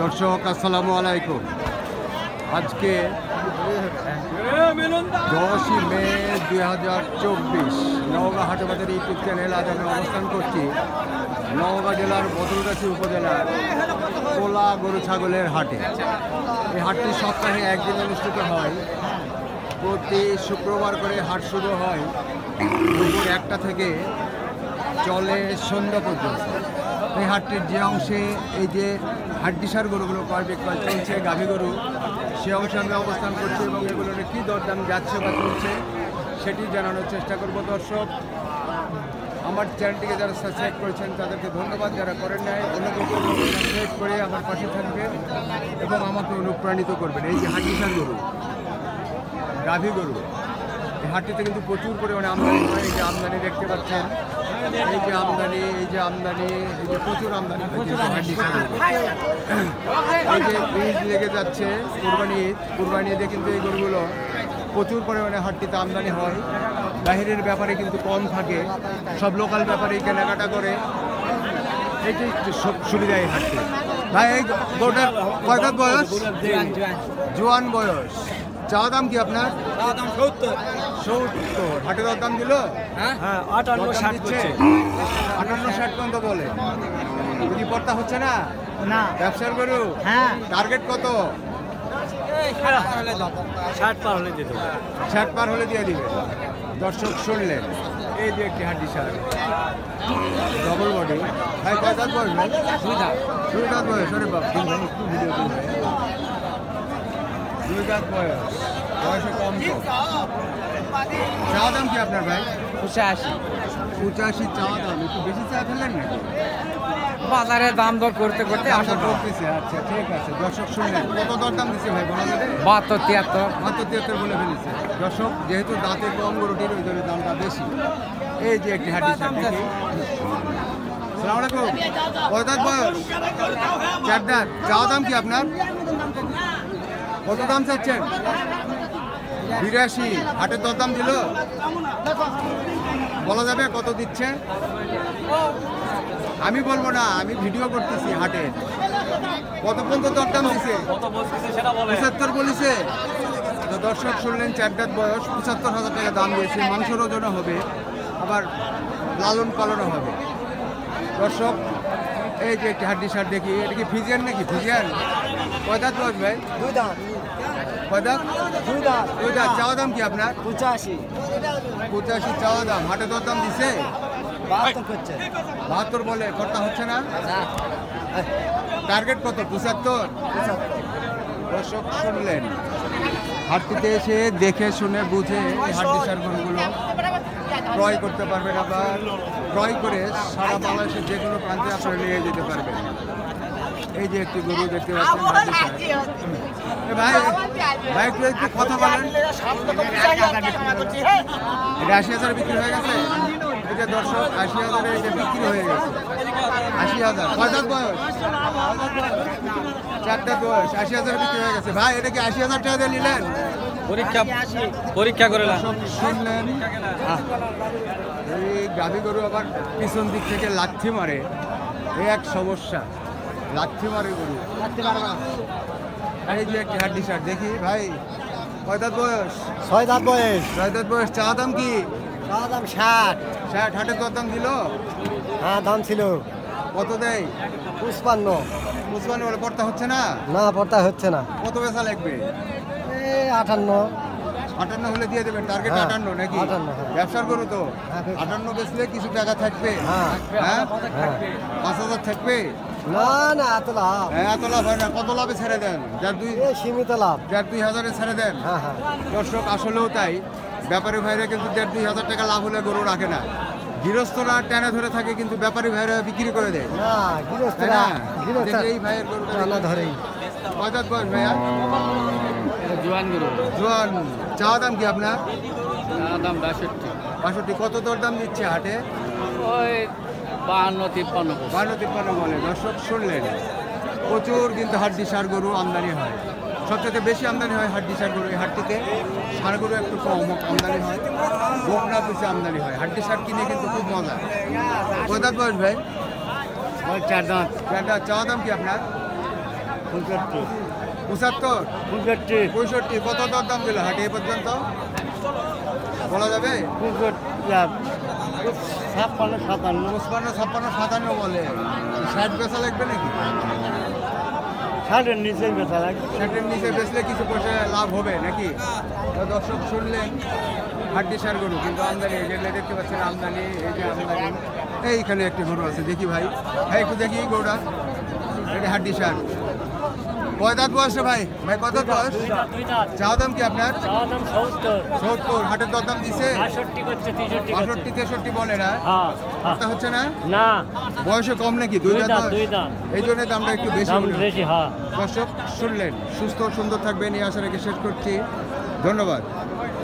দর্শক আসসালামু আলাইকুম। আজকে 10ই মে 2024 নওগাঁ হাটবাজার ইউটিউব চ্যানেল। আজ আমি অবস্থান করছি নওগাঁ জেলার বদলগাছি উপজেলার কোলা গরু ছাগলের হাটে। এই হাটটি সপ্তাহে একদিন অনুষ্ঠিত হয়। প্রতি শুক্রবার করে হাট শুরু হয় দুপুর 1টা থেকে, চলে সন্ধ্যা পর্যন্ত। এই হাটটির যে অংশে এই যে হাড্ডিসার গরুগুলো ক্রয় বিক্রয় চলছে, গাভী গরু, সে অংশে আমি অবস্থান করছি এবং এগুলোর কী দরদাম যাচ্ছে বা চলছে সেটি জানানোর চেষ্টা করব। দর্শক, আমার চ্যানেলটিকে যারা সাবস্ক্রাইব করেছেন তাদেরকে ধন্যবাদ, যারা করেন নাই সাবস্ক্রাইব করে আমার পাশে থাকবেন এবং আমাকে অনুপ্রাণিত করবেন। এই যে হাড্ডিসার গরু, গাভী গরু, এই হাটটিতে কিন্তু প্রচুর পরিমাণে আমদানি হয়। এই যে আমদানি দেখতে পাচ্ছেন, এই যে আমদানি, এই যে আমদানি, এই যে প্রচুর আমদানি হচ্ছে। এই যে বীজ লেগে যাচ্ছে কুরবানি ঈদে কিন্তু এই গরুগুলো প্রচুর পরিমাণে হাটটিতে আমদানি হয়। বাহিরের ব্যাপারে কিন্তু কম থাকে, সব লোকাল ব্যাপারেই কেনাকাটা করে। এইটি সব সুবিধা এই হাটটি। ভাই, এই গরুটার কয়টা বয়স? জোয়ান বয়স। চাওয়া দাম কি আপনার? 70। হাটের দাম দিল? হ্যাঁ, 58-60 পর্যন্ত বলে। রিপোর্টটা হচ্ছে না না ব্যবসার গরু। হ্যাঁ, টার্গেট কত? 60 পার হলে দিয়ে দিবে। দর্শক শুনলেন, এই যে একটি হাড্ডিসার ডবল বডি। ভাই কয় দাঁত বয়স? ভাই 2 দাঁত বয়স। আরে বাপ, একটু ভিডিও দিন ভাই। 2 দাঁত বয়স, বয়সে কম তো। চাওয়া দাম কি আপনার ভাই? 85 চাওয়া দাম। একটু বেশি চা ফেললেন নাকি? বাজারে দাম দর করতে করতে আশা করতেছে। আচ্ছা, ঠিক আছে। দর্শক শুনলেন, কত দর দাম দিচ্ছে ভাই? বলা যাবে? 72-73 বলে ফেলেছে। দর্শক, যেহেতু দাঁতে কম গরুটির, ওই জন্য দামটা বেশি। এই যে একটি হাড্ডিসার দেখি। আসসালামু আলাইকুম। কয় দাঁত বয়স? 4 দাঁত। চাওয়া দাম কি আপনার? কত দাম চাচ্ছেন? 82। হাটের দরদাম দিল? বলা যাবে কত দিচ্ছে? আমি বলবো না, আমি ভিডিও করতেছি হাটের। কত পর্যন্ত দরদাম দিছে? 75 বলেছে। তো দর্শক শুনলেন, 4 দাঁত বয়স, 75,000 টাকা দাম দিয়েছে। মাংসের ওজনও হবে, আবার লালন পালনও হবে। দর্শক, এই যে একটি হাড্ডিসার দেখি। এটা কি ফিজিয়ান নাকি? ফিজিয়ান। কয় দাঁত বয়স ভাই? 2 দাঁত। কয় দাঁত? 2 দাঁত। 2 দাঁত। চাওয়া দাম কি আপনার? 85 চাওয়া দাম। হাটে দরদাম দিছে? 72 বলে। কর্তা হচ্ছে না? টার্গেট কত? 75। দর্শক শুনলেন, হাটটিতে এসে দেখে শুনে বুঝে এই হাড্ডিসার গরুগুলো ক্রয় করতে পারবেন। আবার ক্রয় করে সারা বাংলাদেশের যে কোনো প্রান্তে আপনারা নিয়ে যেতে পারবেন। এই যে একটি গরু দেখতে পাচ্ছেন হাড্ডিসার। ভাই ভাই, একটু কথা বলেন। এটা 80,000 বিক্রি হয়ে গেছে। এটা দর্শক 80,000 এটা বিক্রি হয়ে গেছে। 80,000। কয় দাঁত বয়স? 4 দাঁত বয়স। 80,000 বিক্রি হয়ে গেছে। ভাই, এটা কি 80,000 টাকা দিয়ে নিলেন? পরীক্ষা করে শুনলেন, এই গাভী গরু আবার পিছন দিক থেকে লাথি মারে, এই এক সমস্যা। লাথি মারে গরু। এই যে একটি হাড্ডিসার দেখি। ভাই, কয় দাঁত বয়স? 6 দাঁত বয়স। 6 দাঁত বয়স। চাওয়া দাম কি? দাম 60। হাটের দরদাম দিল? হ্যাঁ, দাম ছিল। কত দেয়? 55 বলে। পড়তা হচ্ছে না? না, পড়তা হচ্ছে না। কত বেচা লাগবে? 58 হলে দিয়ে দেবেন। টার্গেট 58 নাকি? 58, হ্যাঁ। ব্যবসার গরু তো। হ্যাঁ, 58 বেচলে কিছু টাকা থাকবে। হ্যাঁ, 5,000 থাকবে। না এত লাভ। এত লাভ হয় না। কত লাভে ছেড়ে দেন? সীমিত লাভ। 2,500 ছেড়ে দেন। হ্যাঁ। দর্শক, আসলেও তাই। ব্যাপারী ভাইরা কিন্তু 2,500 টাকা লাভ হলে গরু রাখে না। গৃহস্থরা টেনে ধরে থাকে, কিন্তু ব্যাপারী ভাইরা বিক্রি করে দেয়। এই ভাইয়ের গরু টানা ধরেই। কয় দাঁত বয়স ভাইয়া? জোয়ান গরু। জোয়ান। চাওয়া দাম কি আপনার? দাম 62। কত দরদাম দিচ্ছে হাটে? ওই 52-53 বলে। দর্শক শুনলেন, প্রচুর কিন্তু হাড্ডিসার গরু আমদানি হয়। সবচেয়ে বেশি আমদানি হয় হাড্ডিসার গরু। এই হাটটিতে ষাঁড় গরু একটু কম আমদানি হয়, বকনা পিছু আমদানি হয়। হাড্ডিসার কিনে কিন্তু খুব মজা। কয় দাঁত বয়স ভাই? 4 দাঁত। চাওয়া দাম কি আপনার? 65 75, 65 65, কত দাম দিল হাটে এ পর্যন্ত বলা যাবে? 56 57 55, 56, 57 বলে। 60 বেচা লাগবে নাকি? 60 নিচে বেচা লাগে 60-এর নিচে বেচলে কিছু পয়সা লাভ হবে নাকি? তো দর্শক শুনলেন হাড্ডি সার গরু, কিন্তু আমদানি যেগুলো দেখতে পাচ্ছেন আমদানি, এই যে আমদানি। এইখানে একটি গরু আছে, দেখি ভাই, হ্যাঁ একটু দেখি গরুটা। এটা হাড্ডি সার। কয় দাঁত বয়সে ভাই? ভাই কত দাঁত বয়স? চা দাম কি আপনার? 70। হাটের দর দাম দিছে 68 করছে 63 65, 63 বলে না? হ্যাঁ কথা হচ্ছে না? না বয়সে কম নাকি? দুই দাঁত বয়স? দুই দাঁত এই জন্য দামটা একটু বেশি দাম মনে হয়। বেশি হ্যাঁ দর্শক শুনলেন, সুস্থ সুন্দর থাকবেন এই আশা রেখে শেষ করছি। ধন্যবাদ।